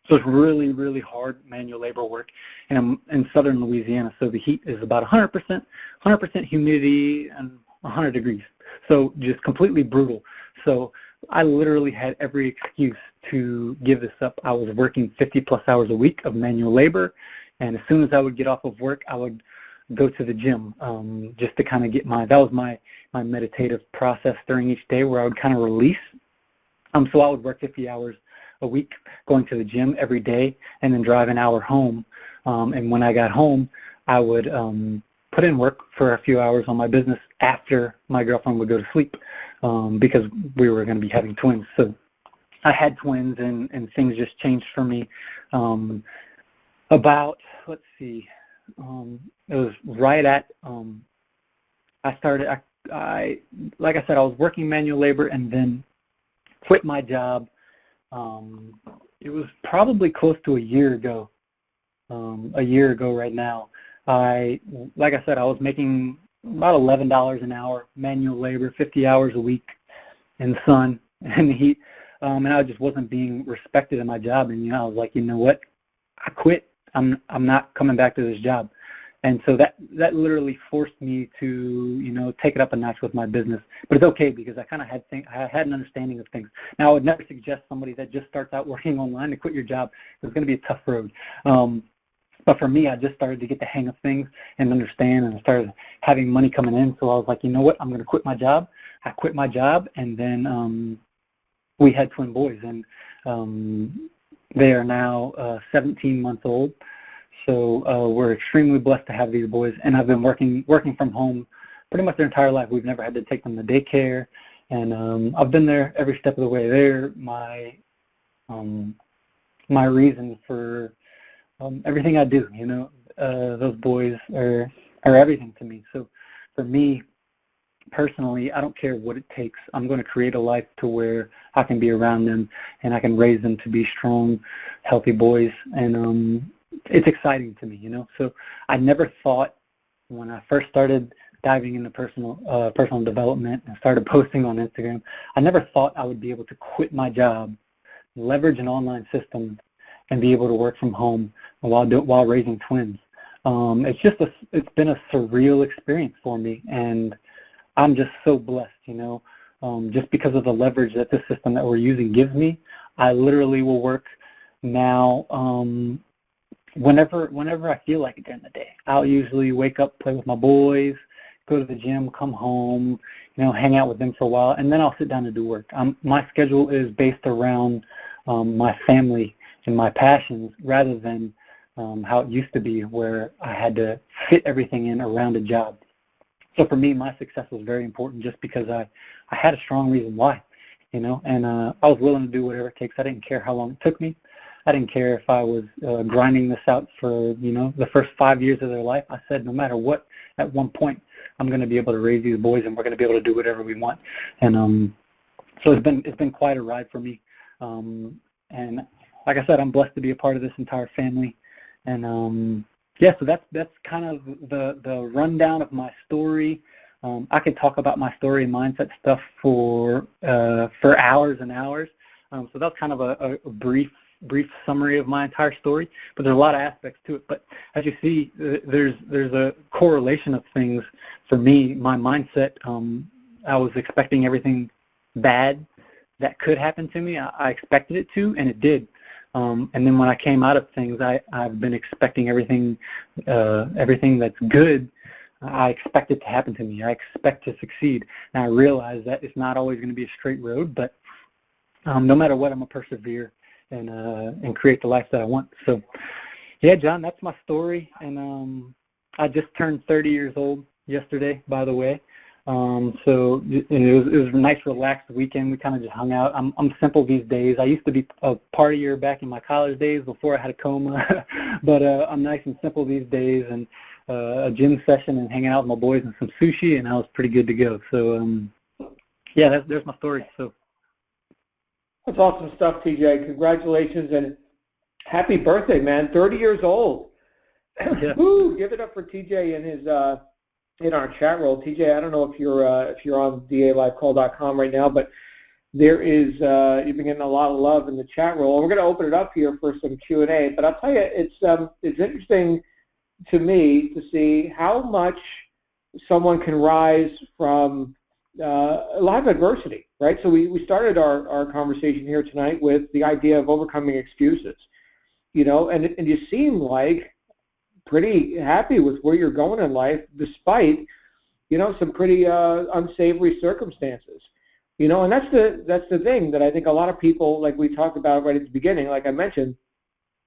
So it's really, really hard manual labor work. And I'm in southern Louisiana, so the heat is about 100% humidity and 100 degrees. So just completely brutal. So I literally had every excuse to give this up. I was working 50 plus hours a week of manual labor, and as soon as I would get off of work, I would go to the gym, just to kind of get that was my meditative process during each day, where I would kind of release. So I would work 50 hours a week, going to the gym every day, and then drive an hour home. And when I got home, I would put in work for a few hours on my business after my girlfriend would go to sleep, because we were going to be having twins. So I had twins, and things just changed for me. It was right at, like I said, I was working manual labor and then quit my job. It was probably close to a year ago right now. Like I said, I was making about $11 an hour, manual labor, 50 hours a week in the sun and the heat, and I just wasn't being respected in my job. And I was like, you know what? I quit. I'm not coming back to this job. And so that literally forced me to, take it up a notch with my business. But it's okay, because I kind of had an understanding of things. Now, I would never suggest somebody that just starts out working online to quit your job. It's going to be a tough road. But for me, I just started to get the hang of things and understand, and I started having money coming in. So I was like, you know what? I'm going to quit my job. I quit my job, and then we had twin boys, and they are now 17 months old. So we're extremely blessed to have these boys, and I've been working from home pretty much their entire life. We've never had to take them to daycare, and I've been there every step of the way. They're my reason for everything I do. Those boys are everything to me. So for me personally, I don't care what it takes. I'm going to create a life to where I can be around them, and I can raise them to be strong, healthy boys, and it's exciting to me, So I never thought, when I first started diving into personal development and started posting on Instagram, I never thought I would be able to quit my job, leverage an online system, and be able to work from home while raising twins. It's been a surreal experience for me, and I'm just so blessed, just because of the leverage that this system that we're using gives me. I literally will work now whenever I feel like it during the day. I'll usually wake up, play with my boys, go to the gym, come home, hang out with them for a while, and then I'll sit down and do work. My schedule is based around my family and my passions, rather than how it used to be, where I had to fit everything in around a job. So for me, my success was very important, just because I had a strong reason why, and I was willing to do whatever it takes. I didn't care how long it took me. I didn't care if I was grinding this out for, the first 5 years of their life. I said, no matter what, at one point, I'm going to be able to raise these boys, and we're going to be able to do whatever we want. And so it's been quite a ride for me. And like I said, I'm blessed to be a part of this entire family. And so that's kind of the rundown of my story. I could talk about my story and mindset stuff for hours and hours. So that's kind of a brief brief summary of my entire story, but there's a lot of aspects to it. But as you see, there's a correlation of things for me. My mindset, I was expecting everything bad that could happen to me. I expected it to, and it did. And then when I came out of things, I've been expecting everything that's good. I expect it to happen to me. I expect to succeed. And I realize that it's not always going to be a straight road, but no matter what, I'm going to persevere and create the life that I want. So, yeah, John, that's my story. And I just turned 30 years old yesterday, by the way. So it was a nice, relaxed weekend. We kind of just hung out. I'm simple these days. I used to be a partier back in my college days before I had a coma, but I'm nice and simple these days. And a gym session and hanging out with my boys and some sushi, and I was pretty good to go. So yeah, there's my story. So that's awesome stuff, TJ. Congratulations and happy birthday, man! 30 years old. Yeah. Woo! Give it up for TJ and his. In our chat roll, TJ, I don't know if you're on dalivecall.com right now, but there is you've been getting a lot of love in the chat roll. We're going to open it up here for some Q&A, but I'll tell you, it's interesting to me to see how much someone can rise from a lot of adversity, right? So we started our conversation here tonight with the idea of overcoming excuses, and you seem like pretty happy with where you're going in life, despite, some pretty unsavory circumstances, and that's the thing that I think a lot of people, like we talked about right at the beginning, like I mentioned,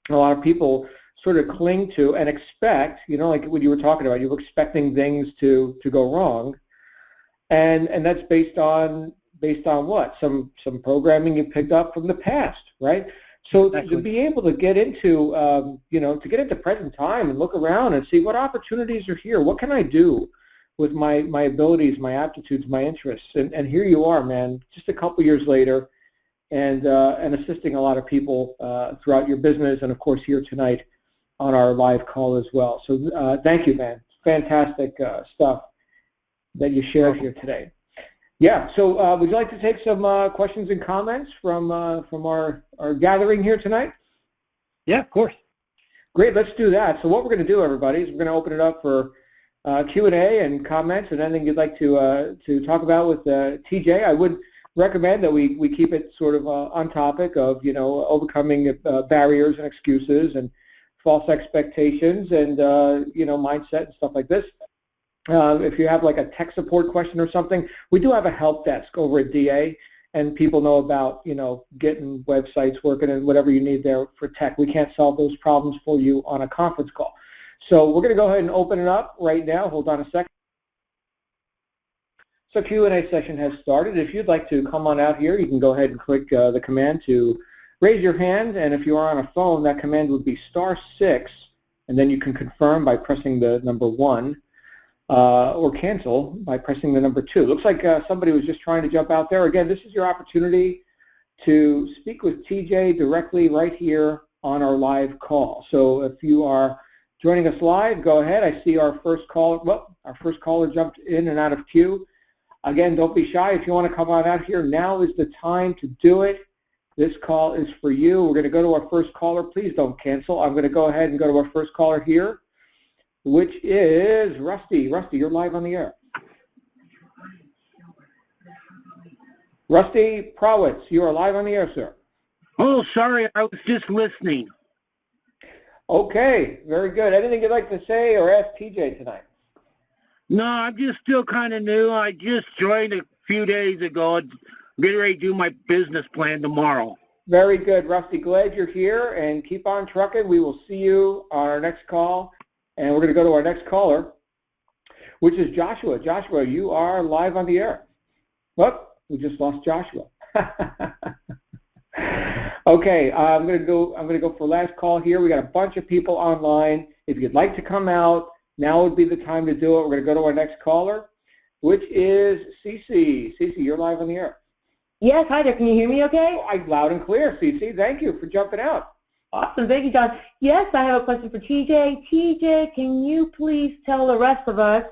a lot of people sort of cling to and expect, like what you were talking about, you were expecting things to go wrong, and that's based on what? Some programming you picked up from the past, right? So to be able to get into, to get into present time and look around and see what opportunities are here. What can I do with my abilities, my aptitudes, my interests? And here you are, man, just a couple years later, and assisting a lot of people throughout your business, and of course here tonight on our live call as well. So thank you, man. Fantastic stuff that you shared here today. Yeah, so would you like to take some questions and comments from our gathering here tonight? Yeah, of course. Great, let's do that. So what we're going to do, everybody, is we're going to open it up for Q&A and comments and anything you'd like to talk about with TJ. I would recommend that we keep it sort of on topic of, overcoming barriers and excuses and false expectations and, mindset and stuff like this. If you have like a tech support question or something, we do have a help desk over at DA, and people know about, getting websites working and whatever you need there for tech. We can't solve those problems for you on a conference call. So we're going to go ahead and open it up right now. Hold on a second. So Q&A session has started. If you'd like to come on out here, you can go ahead and click the command to raise your hand, and if you are on a phone, that command would be *6, and then you can confirm by pressing the number 1. Or cancel by pressing the number 2. Looks like somebody was just trying to jump out there. Again, this is your opportunity to speak with TJ directly right here on our live call. So if you are joining us live, go ahead. I see our first caller. Well, our first caller jumped in and out of queue. Again, don't be shy. If you want to come on out here, now is the time to do it. This call is for you. We're going to go to our first caller. Please don't cancel. I'm going to go ahead and go to our first caller here, which is Rusty. Rusty, you're live on the air. Rusty Prowitz, you are live on the air, sir. Oh, sorry, I was just listening. Okay, very good. Anything you'd like to say or ask TJ tonight? No, I'm just still kind of new. I just joined a few days ago. I'm getting ready to do my business plan tomorrow. Very good, Rusty. Glad you're here, and keep on trucking. We will see you on our next call. And we're going to go to our next caller, which is Joshua. Joshua, you are live on the air. Whoop, we just lost Joshua. Okay, I'm going to go for last call here. We got a bunch of people online. If you'd like to come out, now would be the time to do it. We're going to go to our next caller, which is Cece. Cece, you're live on the air. Yes, hi there. Can you hear me okay? Loud and clear, Cece. Thank you for jumping out. Awesome. Thank you, John. Yes, I have a question for TJ. TJ, can you please tell the rest of us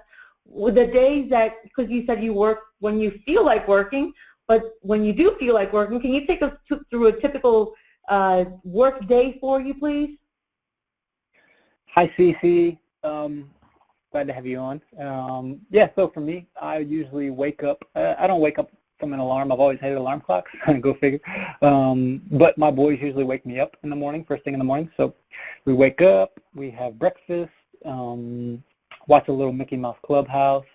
the days that, because you said you work when you feel like working, but when you do feel like working, can you take us through a typical work day for you, please? Hi, Cece. Glad to have you on. Yeah, so for me, I usually wake up. I don't wake up from an alarm. I've always hated alarm clocks. Go figure. But my boys usually wake me up in the morning, first thing in the morning. So we wake up, we have breakfast, watch a little Mickey Mouse Clubhouse,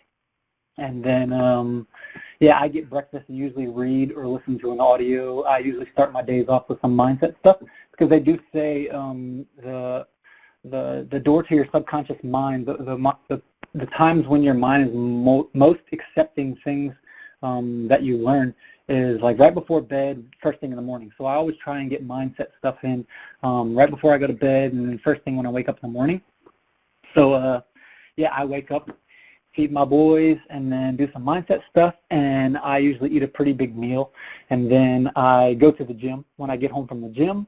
and then, yeah, I get breakfast and usually read or listen to an audio. I usually start my days off with some mindset stuff because they do say the door to your subconscious mind, the times when your mind is most accepting things that you learn is like right before bed, first thing in the morning. So I always try and get mindset stuff in right before I go to bed and then first thing when I wake up in the morning. So, yeah, I wake up, feed my boys, and then do some mindset stuff, and I usually eat a pretty big meal, and then I go to the gym. When I get home from the gym,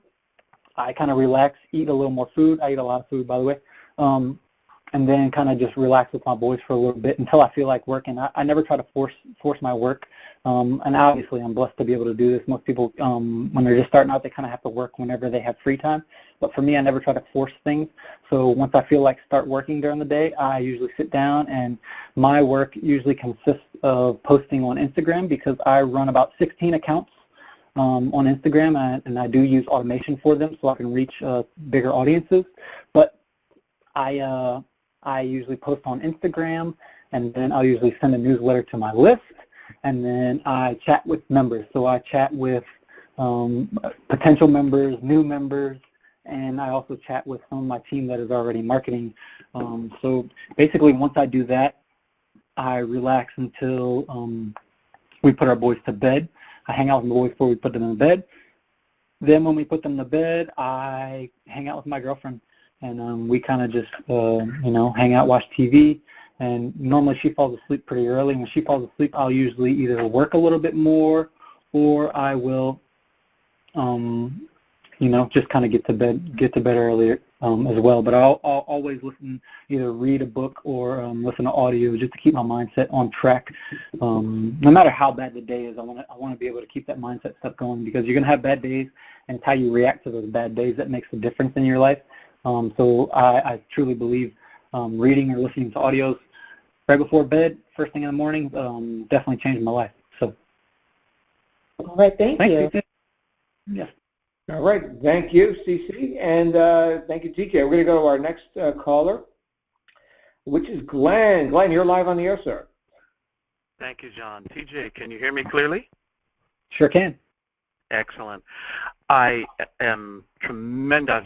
I kind of relax, eat a little more food. I eat a lot of food, by the way, and then kind of just relax with my boys for a little bit until I feel like working. I never try to force my work, and obviously I'm blessed to be able to do this. Most people, when they're just starting out, they kind of have to work whenever they have free time. But for me, I never try to force things. So once I feel like start working during the day, I usually sit down, and my work usually consists of posting on Instagram because I run about 16 accounts on Instagram, and I do use automation for them so I can reach bigger audiences. But I usually post on Instagram, and then I'll usually send a newsletter to my list, and then I chat with members. So I chat with potential members, new members, and I also chat with some of my team that is already marketing. So basically once I do that, I relax until we put our boys to bed. I hang out with my boys before we put them in bed. Then when we put them to bed, I hang out with my girlfriend, and we kind of just, hang out, watch TV. And normally she falls asleep pretty early. When she falls asleep, I'll usually either work a little bit more, or I will, just kind of get to bed earlier as well. But I'll always either read a book or listen to audio just to keep my mindset on track. No matter how bad the day is, I want to be able to keep that mindset stuff going, because you're going to have bad days, and it's how you react to those bad days that makes the difference in your life. So I truly believe reading or listening to audios right before bed, first thing in the morning, definitely changed my life. So, All right, thank you. Yeah. All right, thank you, CC, and thank you, TJ. We're going to go to our next caller, which is Glenn. Glenn, you're live on the air, sir. Thank you, John. TJ, can you hear me clearly? Sure can. Excellent. I am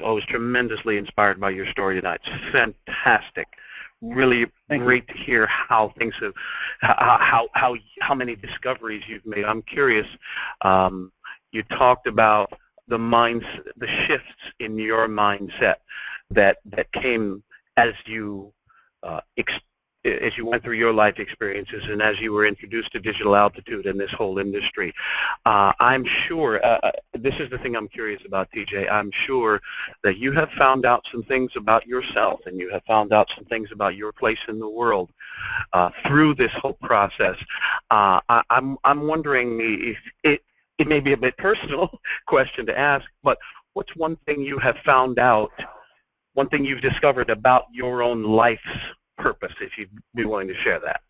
always tremendously inspired by your story tonight. It's fantastic. Really great to hear how things have, how many discoveries you've made. I'm curious. You talked about the shifts in your mindset that came as you went through your life experiences and as you were introduced to digital altitude and this whole industry. I'm sure, this is the thing I'm curious about, TJ, I'm sure that you have found out some things about yourself, and you have found out some things about your place in the world through this whole process. I'm wondering if it may be a bit personal question to ask, but what's one thing you have found out, one thing you've discovered about your own life's purpose, if you'd be willing to share that?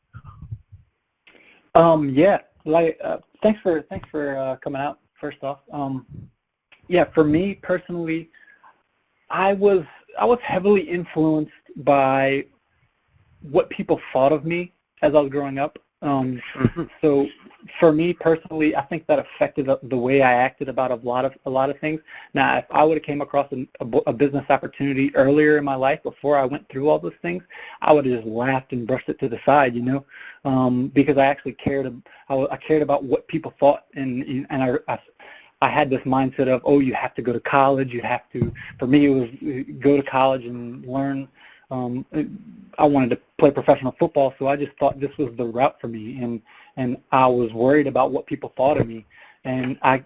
Yeah, thanks for coming out, first off. Yeah, for me personally, I was heavily influenced by what people thought of me as I was growing up. So for me personally, I think that affected the way I acted about a lot of things. Now, if I would have came across a business opportunity earlier in my life before I went through all those things, I would have just laughed and brushed it to the side, because I actually cared about what people thought, and I had this mindset of, oh, you have to go to college. For me, it was go to college and learn. I wanted to play professional football, so I just thought this was the route for me, and I was worried about what people thought of me. And I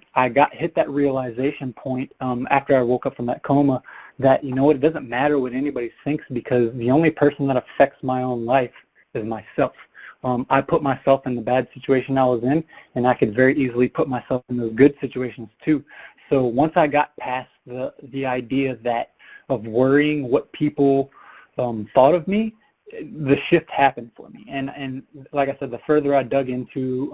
hit that realization point after I woke up from that coma that, it doesn't matter what anybody thinks, because the only person that affects my own life is myself. I put myself in the bad situation I was in, and I could very easily put myself in those good situations too. So once I got past the idea that of worrying what people thought of me, the shift happened for me. And like I said, the further I dug into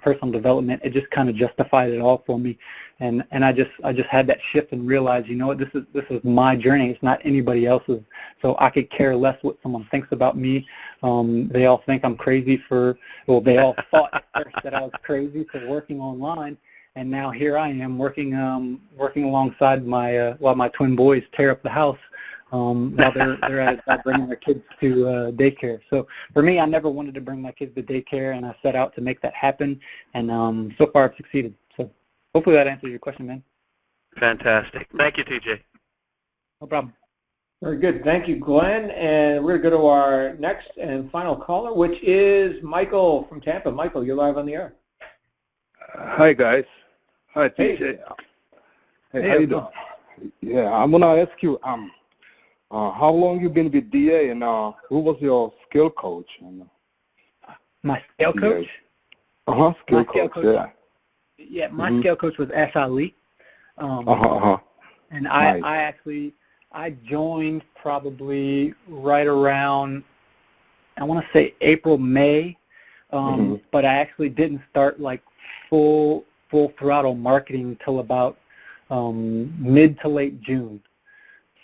personal development, it just kind of justified it all for me. And I just had that shift and realized, you know what, this is my journey. It's not anybody else's. So I could care less what someone thinks about me. They all think I'm crazy they all thought at first that I was crazy for working online. And now here I am working alongside while my twin boys tear up the house. While they're at bringing their kids to daycare. So for me, I never wanted to bring my kids to daycare, and I set out to make that happen. And so far, I've succeeded. So hopefully that answers your question, man. Fantastic. Thank you, TJ. No problem. Very good. Thank you, Glenn. And we're going to go to our next and final caller, which is Michael from Tampa. Michael, you're live on the air. Hi, guys. Hi, TJ. Hey, how you doing? Yeah, I'm going to ask you, how long you been with DA, and who was your skill coach? My scale coach? Skill coach, yeah. Yeah, my scale coach was S. Ali. And Nice. I joined probably right around, I want to say April, May, but I actually didn't start like full throttle marketing until about mid to late June.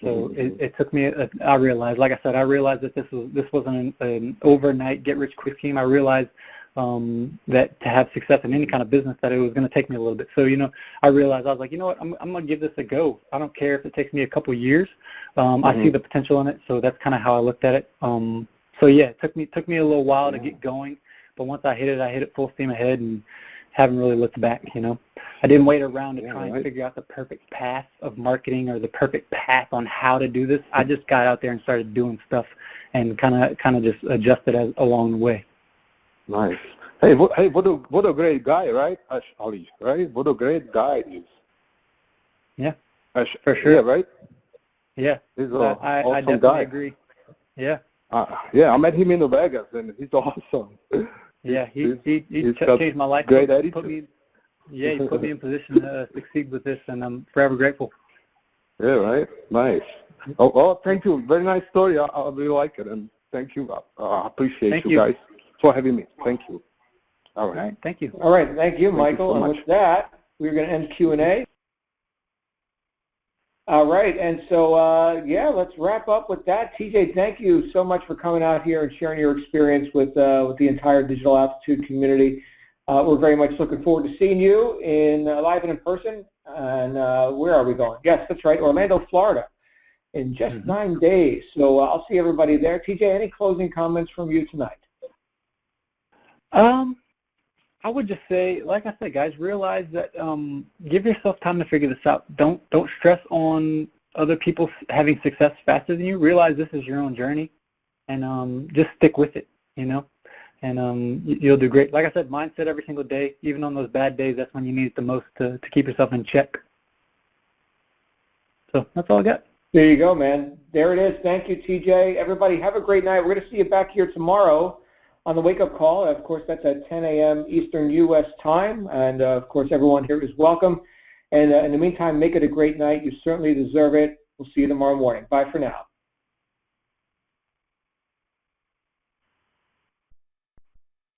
So it took me. I realized that this wasn't an overnight get rich quick scheme. I realized that to have success in any kind of business, that it was going to take me a little bit. So I realized, I was like, you know what, I'm going to give this a go. I don't care if it takes me a couple years. I see the potential in it. So that's kind of how I looked at it. So yeah, it took me a little while to get going, but once I hit it full steam ahead and haven't really looked back. I didn't wait around to try and figure out the perfect path of marketing or the perfect path on how to do this. I just got out there and started doing stuff and kind of just adjusted along the way. Nice. Hey, what a great guy, right? Ash Ali, right? What a great guy he is. Yeah, Ash, for sure. Yeah, right? Yeah, He's I awesome definitely guy. agree. Yeah. Yeah, I met him in Vegas, and he's awesome. Yeah, he got changed my life. Great He put attitude. me in position to succeed with this, and I'm forever grateful. Yeah, right? Nice. Oh, thank you. Very nice story. I really like it, and thank you. I appreciate you guys for having me. Thank you. All right. Thank you. All right. Thank you, Thank Michael. you so And much. with that, we're going to end Q&A. All right. And so, let's wrap up with that. TJ, thank you so much for coming out here and sharing your experience with the entire Digital Altitude community. We're very much looking forward to seeing you live and in person. And where are we going? Yes, that's right, Orlando, Florida, in just 9 days. So I'll see everybody there. TJ, any closing comments from you tonight? I would just say, like I said, guys, realize that give yourself time to figure this out. Don't stress on other people having success faster than you. Realize this is your own journey, and just stick with it, and you'll do great. Like I said, mindset every single day. Even on those bad days, that's when you need it the most to keep yourself in check. So that's all I got. There you go, man. There it is. Thank you, TJ. Everybody, have a great night. We're going to see you back here tomorrow on the wake-up call. Of course, that's at 10 a.m. Eastern U.S. time. And, of course, everyone here is welcome. And in the meantime, make it a great night. You certainly deserve it. We'll see you tomorrow morning. Bye for now.